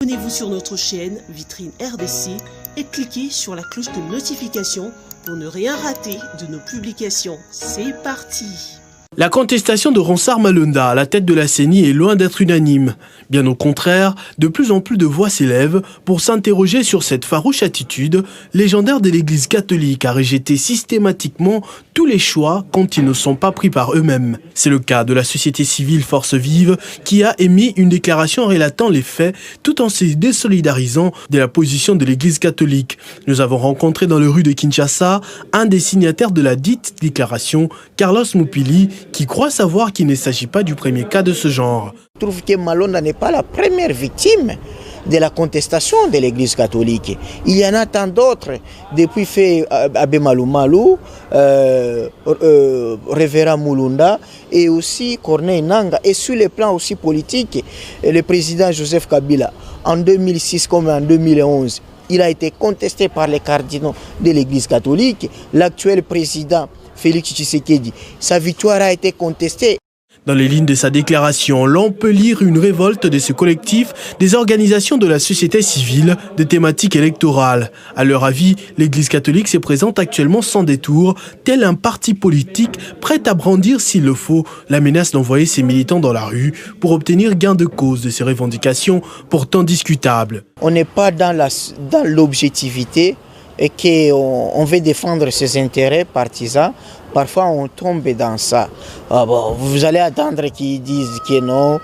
Abonnez-vous sur notre chaîne Vitrine RDC et cliquez sur la cloche de notification pour ne rien rater de nos publications. C'est parti! La contestation de Ronsard Malonda à la tête de la CENI est loin d'être unanime. Bien au contraire, de plus en plus de voix s'élèvent pour s'interroger sur cette farouche attitude légendaire de l'Église catholique à rejeter systématiquement tous les choix quand ils ne sont pas pris par eux-mêmes. C'est le cas de la société civile Force Vive qui a émis une déclaration relatant les faits tout en se désolidarisant de la position de l'Église catholique. Nous avons rencontré dans les rues de Kinshasa un des signataires de la dite déclaration, Carlos Mupili, qui croit savoir qu'il ne s'agit pas du premier cas de ce genre. Je trouve que Malonda n'est pas la première victime de la contestation de l'Église catholique. Il y en a tant d'autres, depuis fait Abbé Malou Malou, Révérend Mulunda et aussi Corneille Nanga. Et sur le plan aussi politique, le président Joseph Kabila, en 2006 comme en 2011, il a été contesté par les cardinaux de l'Église catholique. L'actuel président Félix Tshisekedi, sa victoire a été contestée. Dans les lignes de sa déclaration, l'on peut lire une révolte de ce collectif des organisations de la société civile de thématiques électorales. À leur avis, l'Église catholique se présente actuellement sans détour, tel un parti politique prêt à brandir s'il le faut la menace d'envoyer ses militants dans la rue pour obtenir gain de cause de ces revendications pourtant discutables. On n'est pas dans l'objectivité et qu'on veut défendre ses intérêts partisans. Parfois, on tombe dans ça. Vous allez attendre qu'ils disent que non,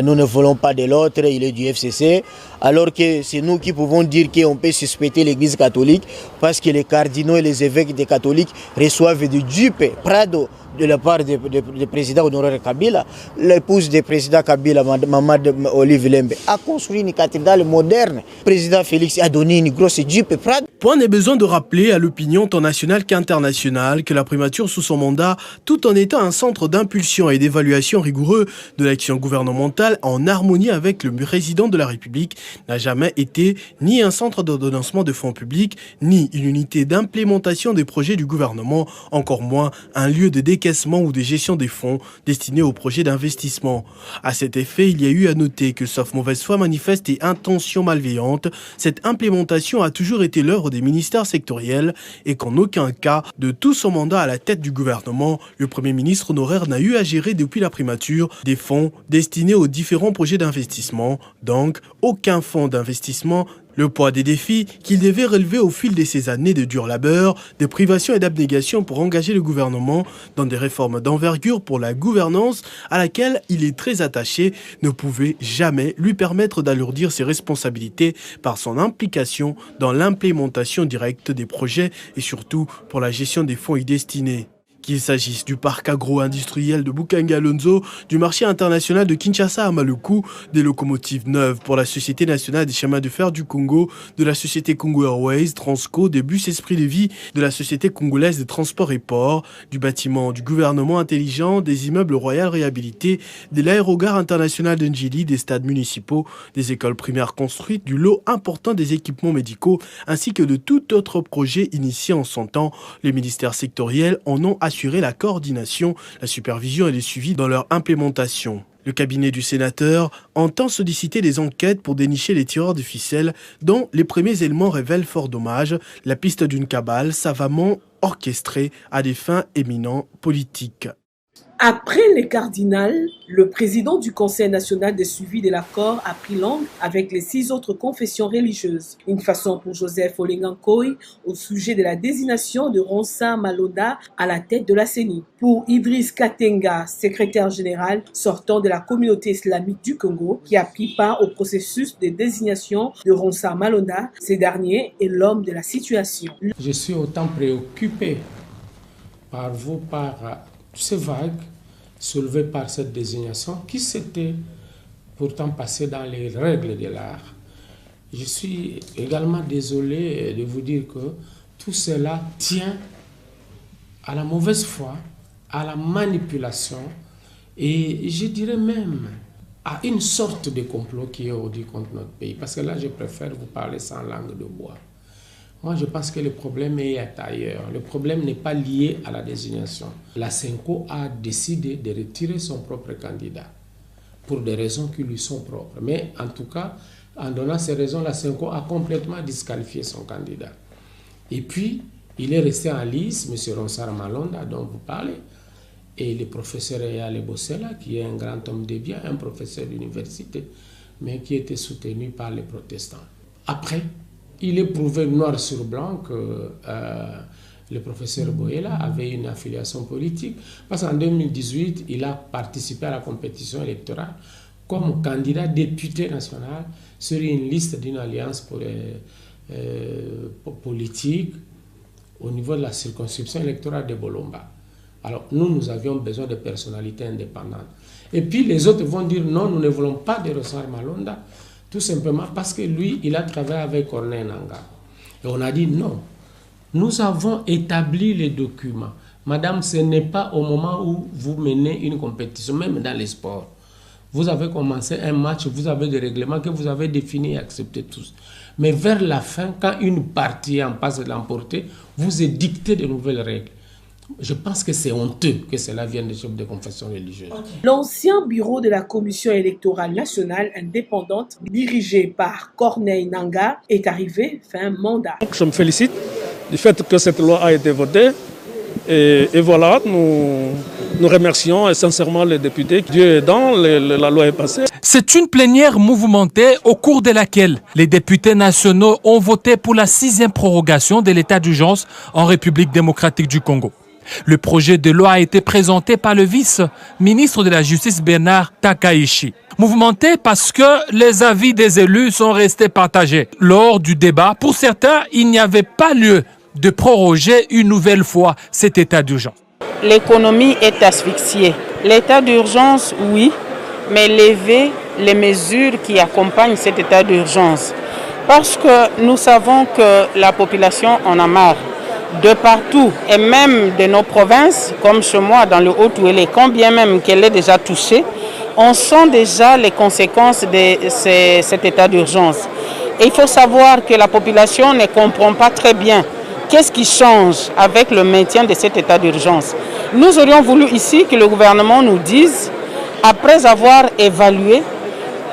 nous ne voulons pas de l'autre, il est du FCC. Alors que c'est nous qui pouvons dire qu'on peut suspecter l'Église catholique parce que les cardinaux et les évêques des catholiques reçoivent du dupes, Prado, de la part du président honoraire Kabila. L'épouse du président Kabila, Mamad Olive Lembe, a construit une cathédrale moderne. Le président Félix a donné une grosse dupe, Prado. Point n'est besoin de rappeler à l'opinion tant nationale qu'internationale que la primature sous son mandat, tout en étant un centre d'impulsion et d'évaluation rigoureux de l'action gouvernementale en harmonie avec le président de la République, n'a jamais été ni un centre d'ordonnancement de fonds publics, ni une unité d'implémentation des projets du gouvernement, encore moins un lieu de décaissement ou de gestion des fonds destinés aux projets d'investissement. À cet effet, il y a eu à noter que, sauf mauvaise foi manifeste et intention malveillante, cette implémentation a toujours été l'œuvre des ministères sectoriels et qu'en aucun cas, de tout son mandat à la tête du gouvernement, le Premier ministre honoraire n'a eu à gérer depuis la primature des fonds destinés aux différents projets d'investissement, donc aucun fonds d'investissement. Le poids des défis qu'il devait relever au fil de ces années de dur labeur, de privation et d'abnégation pour engager le gouvernement dans des réformes d'envergure pour la gouvernance à laquelle il est très attaché, ne pouvait jamais lui permettre d'alourdir ses responsabilités par son implication dans l'implémentation directe des projets et surtout pour la gestion des fonds y destinés. Qu'il s'agisse du parc agro-industriel de Bukanga-Lonzo, du marché international de Kinshasa à Maluku, des locomotives neuves pour la Société nationale des chemins de fer du Congo, de la Société Congo Airways, Transco, des bus Esprit de Vie, de la Société congolaise de transport et ports, du bâtiment du gouvernement intelligent, des immeubles royaux réhabilités, de l'aérogare international de Njili, des stades municipaux, des écoles primaires construites, du lot important des équipements médicaux, ainsi que de tout autre projet initié en son temps. Les ministères sectoriels en ont assuré la coordination, la supervision et le suivi dans leur implémentation. Le cabinet du sénateur entend solliciter des enquêtes pour dénicher les tireurs de ficelles dont les premiers éléments révèlent fort dommage la piste d'une cabale savamment orchestrée à des fins éminents politiques. Après les cardinals, le président du Conseil national de suivi de l'accord a pris langue avec les 6 autres confessions religieuses. Une façon pour Joseph Olengankoy au sujet de la désignation de Ronsard Malonda à la tête de la CENI. Pour Idriss Katenga, secrétaire général sortant de la communauté islamique du Congo, qui a pris part au processus de désignation de Ronsard Malonda, ce dernier est l'homme de la situation. Je suis autant préoccupé par ces vagues soulevées par cette désignation qui s'était pourtant passée dans les règles de l'art. Je suis également désolé de vous dire que tout cela tient à la mauvaise foi, à la manipulation et je dirais même à une sorte de complot qui est aujourd'hui contre notre pays. Parce que là, je préfère vous parler sans langue de bois. Moi, je pense que le problème est ailleurs. Le problème n'est pas lié à la désignation. La CENCO a décidé de retirer son propre candidat pour des raisons qui lui sont propres. Mais en tout cas, En donnant ces raisons, la Senko a complètement disqualifié son candidat. Et puis, il est resté en lice, M. Ronsard Malonda, dont vous parlez, et le professeur Eyale Bossela, qui est un grand homme de bien, un professeur d'université, mais qui était soutenu par les protestants. Après, il est prouvé noir sur blanc que le professeur Boyela avait une affiliation politique, parce qu'en 2018, il a participé à la compétition électorale comme candidat député national sur une liste d'une alliance politique au niveau de la circonscription électorale de Bolomba. Alors nous avions besoin de personnalités indépendantes. Et puis les autres vont dire non, nous ne voulons pas de Ronsard Malonda, tout simplement parce que lui, il a travaillé avec Corneille Nangaa. Et on a dit non. Nous avons établi les documents. Madame, ce n'est pas au moment où vous menez une compétition, même dans les sports. Vous avez commencé un match, vous avez des règlements que vous avez définis et acceptés tous. Mais vers la fin, quand une partie est en passe de l'emporter, vous édictez de nouvelles règles. Je pense que c'est honteux que cela vienne des chefs de confession religieuse. L'ancien bureau de la Commission électorale nationale indépendante, dirigé par Corneille Nangaa, est arrivé fin mandat. Je me félicite du fait que cette loi a été votée. Et voilà, nous remercions sincèrement les députés. Dieu aidant, la loi est passée. C'est une plénière mouvementée au cours de laquelle les députés nationaux ont voté pour la 6e prorogation de l'état d'urgence en République démocratique du Congo. Le projet de loi a été présenté par le vice-ministre de la Justice Bernard Takaichi. Mouvementé parce que les avis des élus sont restés partagés. Lors du débat, pour certains, il n'y avait pas lieu de proroger une nouvelle fois cet état d'urgence. L'économie est asphyxiée. L'état d'urgence, oui, mais lever les mesures qui accompagnent cet état d'urgence. Parce que nous savons que la population en a marre. De partout, et même de nos provinces, comme chez moi dans le Haut-Ouélé, quand bien même qu'elle est déjà touchée, on sent déjà les conséquences de cet état d'urgence. Et il faut savoir que la population ne comprend pas très bien qu'est-ce qui change avec le maintien de cet état d'urgence. Nous aurions voulu ici que le gouvernement nous dise, après avoir évalué,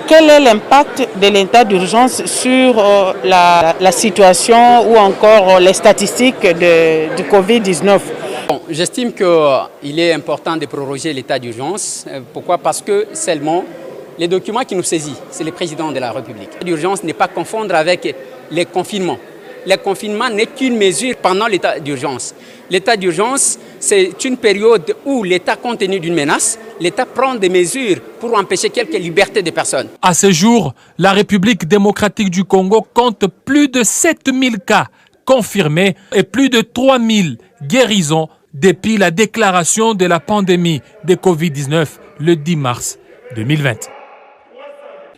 quel est l'impact de l'état d'urgence sur la situation ou encore les statistiques du Covid-19. Bon, j'estime qu'il est important de proroger l'état d'urgence. Pourquoi? Parce que seulement les documents qui nous saisissent, c'est le président de la République. L'état d'urgence n'est pas à confondre avec les confinements. Le confinement n'est qu'une mesure pendant l'état d'urgence. L'état d'urgence, c'est une période où l'État, compte tenu d'une menace, l'État prend des mesures pour empêcher quelques libertés des personnes. À ce jour, la République démocratique du Congo compte plus de 7000 cas confirmés et plus de 3000 guérisons depuis la déclaration de la pandémie de Covid-19 le 10 mars 2020.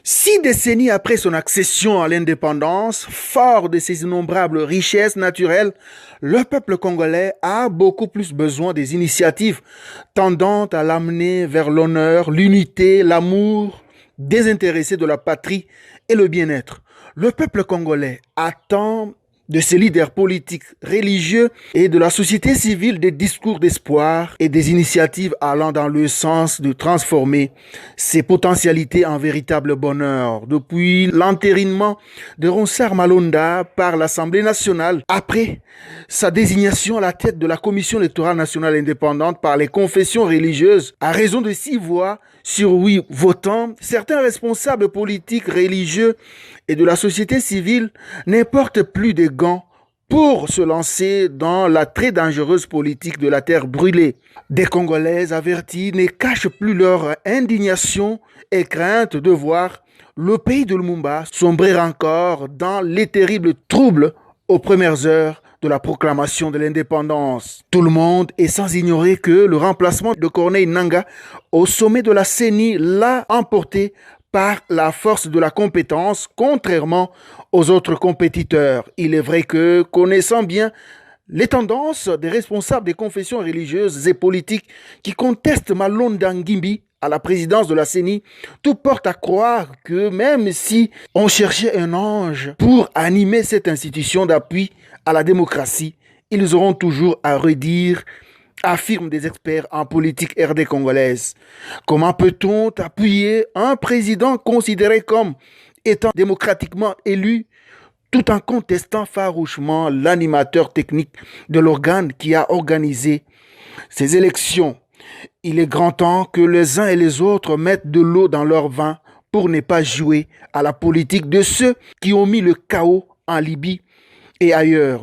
6 décennies après son accession à l'indépendance, fort de ses innombrables richesses naturelles, le peuple congolais a beaucoup plus besoin des initiatives tendant à l'amener vers l'honneur, l'unité, l'amour désintéressé de la patrie et le bien-être. Le peuple congolais attend de ses leaders politiques, religieux et de la société civile des discours d'espoir et des initiatives allant dans le sens de transformer ses potentialités en véritable bonheur. Depuis l'entérinement de Ronsard Malonda par l'Assemblée nationale, après sa désignation à la tête de la Commission électorale nationale indépendante par les confessions religieuses, à raison de 6 voix sur 8 votants, certains responsables politiques, religieux et de la société civile n'importe plus des gants pour se lancer dans la très dangereuse politique de la terre brûlée. Des Congolais avertis ne cachent plus leur indignation et crainte de voir le pays de Lumumba sombrer encore dans les terribles troubles aux premières heures de la proclamation de l'indépendance. Tout le monde est sans ignorer que le remplacement de Corneille Nangaa au sommet de la CENI l'a emporté par la force de la compétence, contrairement aux autres compétiteurs. Il est vrai que, connaissant bien les tendances des responsables des confessions religieuses et politiques qui contestent Malonda Ngimbi à la présidence de la CENI, tout porte à croire que même si on cherchait un ange pour animer cette institution d'appui à la démocratie, ils auront toujours à redire, affirment des experts en politique RD congolaise. Comment peut-on appuyer un président considéré comme étant démocratiquement élu, tout en contestant farouchement l'animateur technique de l'organe qui a organisé ces élections. Il est grand temps que les uns et les autres mettent de l'eau dans leur vin pour ne pas jouer à la politique de ceux qui ont mis le chaos en Libye et ailleurs.